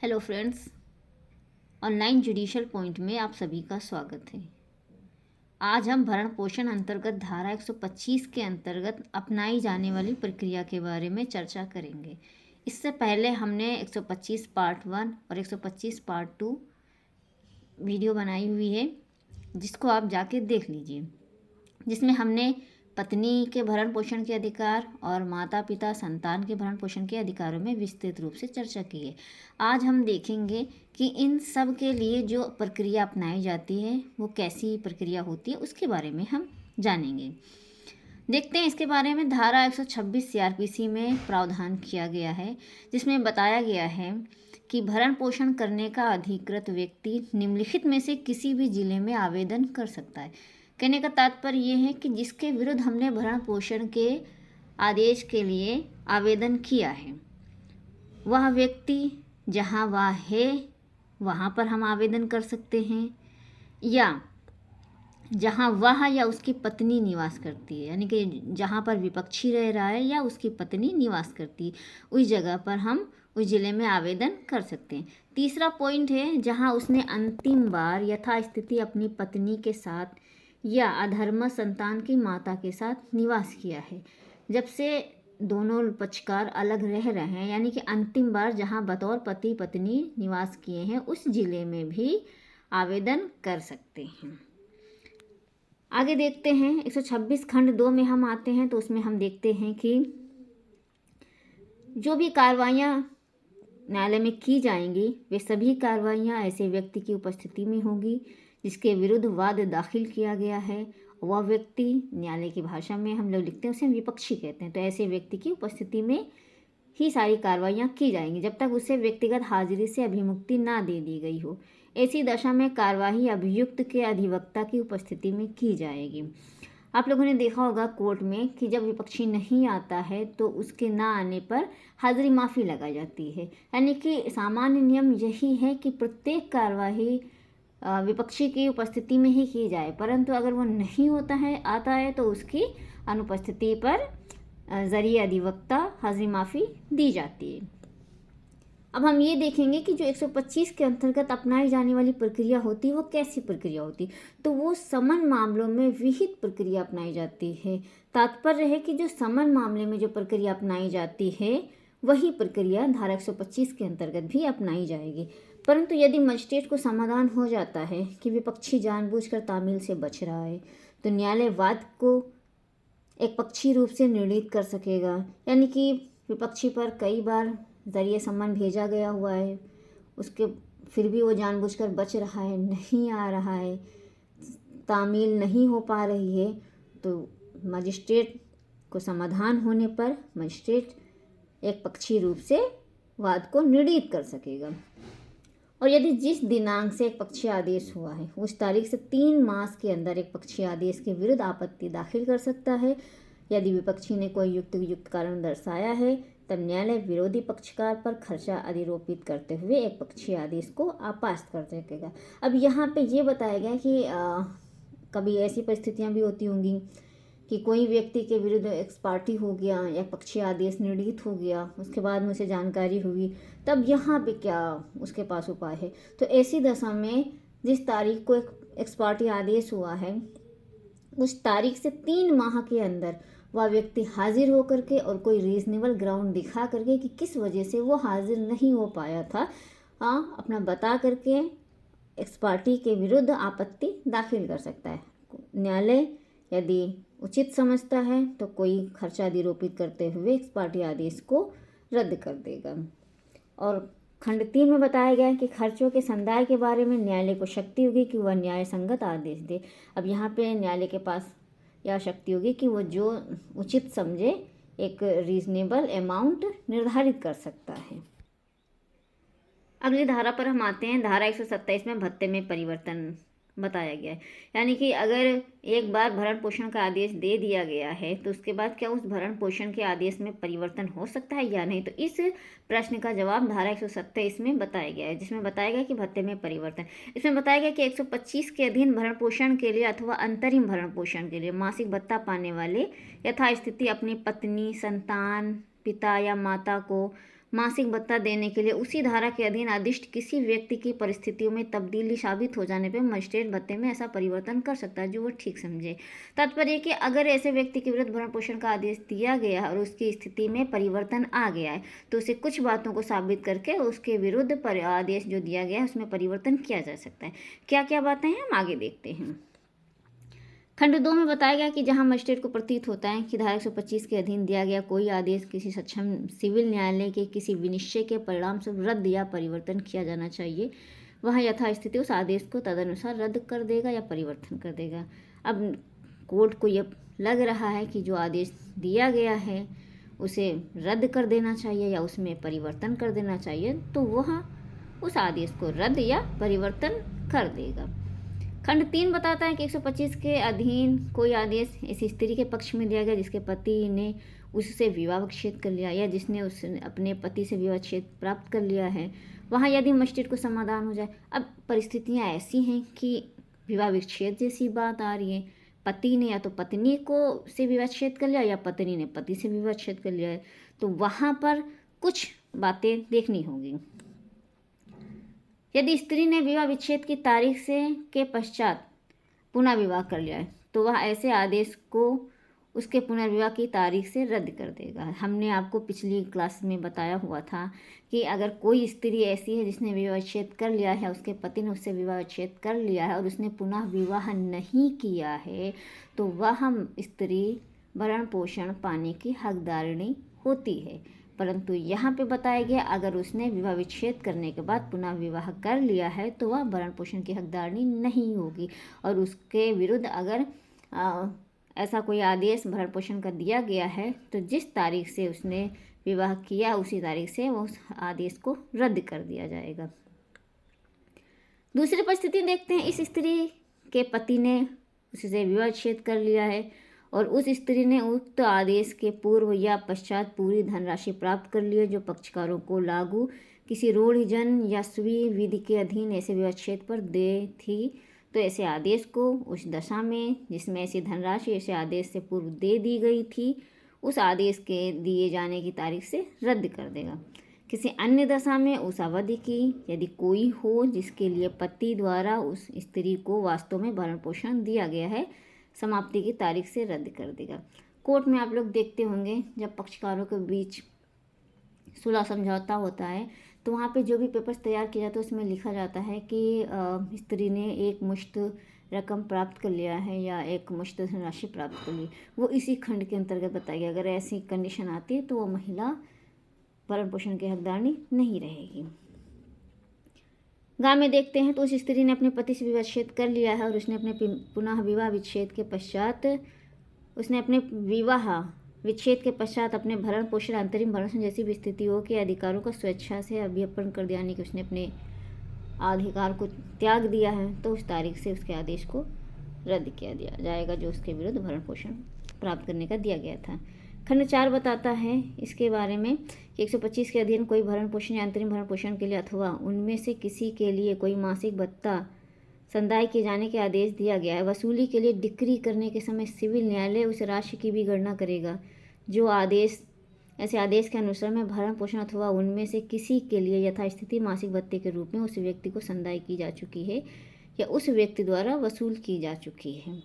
Hello friends, online judicial point में आप सभी का स्वागत है। आज हम भरण पोषण अंतर्गत धारा 125 के अंतर्गत अपनाई जाने वाली प्रक्रिया के बारे में चर्चा करेंगे। इससे पहले हमने 125 पार्ट 1 और 125 पार्ट 2 वीडियो बनाई हुई है, जिसको आप जाके देख लीजिए, जिसमें हमने पत्नी के भरण पोषण के अधिकार और माता पिता संतान के भरण पोषण के अधिकारों में विस्तृत रूप से चर्चा की है। आज हम देखेंगे कि इन सब के लिए जो प्रक्रिया अपनाई जाती है वो कैसी प्रक्रिया होती है, उसके बारे में हम जानेंगे। देखते हैं इसके बारे में। धारा 126 सीआरपीसी में प्रावधान किया गया है, जिसमें बताया गया है कि भरण पोषण करने का अधिकृत व्यक्ति निम्नलिखित में से किसी भी जिले में आवेदन कर सकता है। कहने का तात्पर्य यह है कि जिसके विरुद्ध हमने भरण पोषण के आदेश के लिए आवेदन किया है, वह व्यक्ति जहाँ वह है वहाँ पर हम आवेदन कर सकते हैं, या जहाँ वह या उसकी पत्नी निवास करती है, यानी कि जहाँ पर विपक्षी रह रहा है या उसकी पत्नी निवास करती है, उस जगह पर हम उस ज़िले में आवेदन कर सकते हैं। तीसरा पॉइंट है, जहाँ उसने अंतिम बार यथास्थिति अपनी पत्नी के साथ या अधर्म संतान की माता के साथ निवास किया है। जब से दोनों पक्षकार अलग रह रहे हैं, यानी कि अंतिम बार जहाँ बतौर पति पत्नी निवास किए हैं, उस ज़िले में भी आवेदन कर सकते हैं। आगे देखते हैं 126 खंड 2 में हम आते हैं, तो उसमें हम देखते हैं कि जो भी कार्रवाइयाँ न्यायालय में की जाएंगी वे सभी कार्रवाइयाँ ऐसे व्यक्ति की उपस्थिति में होगी जिसके विरुद्ध वाद दाखिल किया गया है। वह व्यक्ति, न्यायालय की भाषा में हम लोग लिखते हैं उसे विपक्षी कहते हैं, तो ऐसे व्यक्ति की उपस्थिति में ही सारी कार्रवाइयाँ की जाएंगी जब तक उसे व्यक्तिगत हाजिरी से अभिमुक्ति ना दे दी गई हो। ऐसी दशा में कार्यवाही अभियुक्त के अधिवक्ता की उपस्थिति में की जाएगी। आप लोगों ने देखा होगा कोर्ट में कि जब विपक्षी नहीं आता है तो उसके ना आने पर हाजिरी माफ़ी लगाई जाती है, यानी कि सामान्य नियम यही है कि प्रत्येक कार्यवाही विपक्षी की उपस्थिति में ही की जाए, परंतु अगर वो नहीं होता है आता है तो उसकी अनुपस्थिति पर जरिए अधिवक्ता हाजिरी माफ़ी दी जाती है। अब हम ये देखेंगे कि जो 125 के अंतर्गत अपनाई जाने वाली प्रक्रिया होती है वो कैसी प्रक्रिया होती है। तो वो समन मामलों में विहित प्रक्रिया अपनाई जाती है। तात्पर्य है कि जो समन मामले में जो प्रक्रिया अपनाई जाती है वही प्रक्रिया धारा 125 के अंतर्गत भी अपनाई जाएगी। परंतु यदि मजिस्ट्रेट को समाधान हो जाता है कि विपक्षी जानबूझकर तामील से बच रहा है, तो न्यायालय वाद को एक पक्षी रूप से निर्णित कर सकेगा, यानी कि विपक्षी पर कई बार ज़रिए सम्मन भेजा गया हुआ है, उसके फिर भी वो जानबूझकर बच रहा है, नहीं आ रहा है, तामील नहीं हो पा रही है, तो मजिस्ट्रेट को समाधान होने पर मजिस्ट्रेट एक पक्षी रूप से वाद को निर्णित कर सकेगा। और यदि जिस दिनांक से एक पक्षी आदेश हुआ है उस तारीख से 3 मास के अंदर एक पक्षी आदेश के विरुद्ध आपत्ति दाखिल कर सकता है। यदि विपक्षी ने कोई युक्त कारण दर्शाया है तब न्यायालय विरोधी पक्षकार पर खर्चा अधिरोपित करते हुए एक पक्षी आदेश को आपास्त कर सकेगा। अब यहाँ पे ये बताया गया कि कभी ऐसी परिस्थितियाँ भी होती होंगी कि कोई व्यक्ति के विरुद्ध एक्स पार्टी हो गया या पक्षी आदेश निर्णित हो गया, उसके बाद में उसे जानकारी हुई, तब यहाँ पे क्या उसके पास उपाय है। तो ऐसी दशा में जिस तारीख को एक एक्स पार्टी आदेश हुआ है उस तारीख से 3 माह के अंदर वह व्यक्ति हाजिर होकर के और कोई रीजनेबल ग्राउंड दिखा करके कि किस वजह से वो हाजिर नहीं हो पाया था, अपना बता करके एक्स पार्टी के विरुद्ध आपत्ति दाखिल कर सकता है। न्यायालय यदि उचित समझता है तो कोई खर्चा अधिरोपित करते हुए एक्स पार्टी आदेश को रद्द कर देगा। और खंड 3 में बताया गया है कि खर्चों के संदाय के बारे में न्यायालय को शक्ति होगी कि वह न्याय संगत आदेश दे। अब यहाँ पे न्यायालय के पास यह शक्ति होगी कि वो जो उचित समझे एक रीजनेबल अमाउंट निर्धारित कर सकता है। अगली धारा पर हम आते हैं। धारा 127 में भत्ते में परिवर्तन बताया गया है, यानी कि अगर एक बार भरण पोषण का आदेश दे दिया गया है तो उसके बाद क्या उस भरण पोषण के आदेश में परिवर्तन हो सकता है या नहीं। तो इस प्रश्न का जवाब धारा 127 में बताया गया है, जिसमें बताया गया कि भत्ते में परिवर्तन। इसमें बताया गया कि 125 के अधीन भरण पोषण के लिए अथवा अंतरिम भरण पोषण के लिए मासिक भत्ता पाने वाले यथास्थिति अपनी पत्नी, संतान, पिता या माता को मासिक भत्ता देने के लिए उसी धारा के अधीन आदिष्ट किसी व्यक्ति की परिस्थितियों में तब्दीली साबित हो जाने पर मजिस्ट्रेट भत्ते में ऐसा परिवर्तन कर सकता है जो वो ठीक समझे। तात्पर्य कि अगर ऐसे व्यक्ति के विरुद्ध भरण पोषण का आदेश दिया गया है और उसकी स्थिति में परिवर्तन आ गया है तो उसे कुछ बातों को साबित करके उसके विरुद्ध आदेश जो दिया गया है उसमें परिवर्तन किया जा सकता है। क्या क्या बातें हैं हम आगे देखते हैं। खंड 2 में बताया गया कि जहां मजिस्ट्रेट को प्रतीत होता है कि धारा 125 के अधीन दिया गया कोई आदेश किसी सक्षम सिविल न्यायालय के किसी विनिश्चय के परिणाम से रद्द या परिवर्तन किया जाना चाहिए, वहाँ यथास्थिति उस आदेश को तदनुसार रद्द कर देगा या परिवर्तन कर देगा। अब कोर्ट को यह लग रहा है कि जो आदेश दिया गया है उसे रद्द कर देना चाहिए या उसमें परिवर्तन कर देना चाहिए, तो वह उस आदेश को रद्द या परिवर्तन कर देगा। खंड 3 बताता है कि 125 के अधीन कोई आदेश ऐसी स्त्री के पक्ष में दिया गया जिसके पति ने उससे विवाह विच्छेद कर लिया या जिसने अपने पति से विवाह विच्छेद प्राप्त कर लिया है, वहाँ यदि मजिस्ट्रेट को समाधान हो जाए। अब परिस्थितियाँ ऐसी हैं कि विवाह विच्छेद जैसी बात आ रही है, पति ने या तो पत्नी को से विवाह विच्छेद कर लिया या पत्नी ने पति से विवाह विच्छेद कर लिया है, तो वहाँ पर कुछ बातें देखनी होगी। यदि स्त्री ने विवाह विच्छेद की तारीख से के पश्चात पुनः विवाह कर लिया है तो वह ऐसे आदेश को उसके पुनर्विवाह की तारीख से रद्द कर देगा। हमने आपको पिछली क्लास में बताया हुआ था कि अगर कोई स्त्री ऐसी है जिसने विवाह विच्छेद कर लिया है, उसके पति ने उससे विवाह विच्छेद कर लिया है और उसने पुनः विवाह नहीं किया है, तो वह स्त्री भरण पोषण पाने की हकदारिणी होती है। परंतु यहाँ पे बताया गया अगर उसने विवाह विच्छेद करने के बाद पुनः विवाह कर लिया है तो वह भरण पोषण की हकदारिणी नहीं होगी और उसके विरुद्ध अगर ऐसा कोई आदेश भरण पोषण का दिया गया है तो जिस तारीख से उसने विवाह किया उसी तारीख से उस आदेश को रद्द कर दिया जाएगा। दूसरी परिस्थिति देखते हैं, इस स्त्री के पति ने उससे विवाह विच्छेद कर लिया है और उस स्त्री ने उक्त आदेश के पूर्व या पश्चात पूरी धनराशि प्राप्त कर ली है जो पक्षकारों को लागू किसी रूढ़िजन या स्वी विधि के अधीन ऐसे विवाह विच्छेद पर दे थी, तो ऐसे आदेश को उस दशा में जिसमें ऐसी धनराशि ऐसे आदेश से पूर्व दे दी गई थी उस आदेश के दिए जाने की तारीख से रद्द कर देगा। किसी अन्य दशा में उस अवधि की यदि कोई हो जिसके लिए पति द्वारा उस स्त्री को वास्तव में भरण पोषण दिया गया है, समाप्ति की तारीख से रद्द कर देगा। कोर्ट में आप लोग देखते होंगे जब पक्षकारों के बीच सुलह समझौता होता है तो वहाँ पे जो भी पेपर्स तैयार किया जाता है उसमें लिखा जाता है कि स्त्री ने एक मुश्त रकम प्राप्त कर लिया है या एक मुश्त धनराशि प्राप्त कर ली, वो इसी खंड के अंतर्गत बताया गया। अगर ऐसी कंडीशन आती है तो वो महिला भरण पोषण की हकदारिणी नहीं रहेगी। गाँव में देखते हैं तो उस स्त्री ने अपने पति से विवाह विच्छेद कर लिया है और उसने अपने पुनः विवाह विच्छेद के पश्चात अपने भरण पोषण अंतरिम भरण जैसी भी स्थितियों के अधिकारों का स्वेच्छा से अभ्यर्पण कर दिया, यानी कि उसने अपने अधिकार को त्याग दिया है, तो उस तारीख से उसके आदेश को रद्द किया दिया जाएगा जो उसके विरुद्ध भरण पोषण प्राप्त करने का दिया गया था। खंड 4 बताता है इसके बारे में कि 125 के अधीन कोई भरण पोषण या अंतरिम भरण पोषण के लिए अथवा उनमें से किसी के लिए कोई मासिक भत्ता संदाय किए जाने के आदेश दिया गया है, वसूली के लिए डिक्री करने के समय सिविल न्यायालय उस राशि की भी गणना करेगा जो ऐसे आदेश के अनुसार में भरण पोषण अथवा उनमें से किसी के लिए यथास्थिति मासिक भत्ते के रूप में उस व्यक्ति को संदाय की जा चुकी है या उस व्यक्ति द्वारा वसूल की जा चुकी है।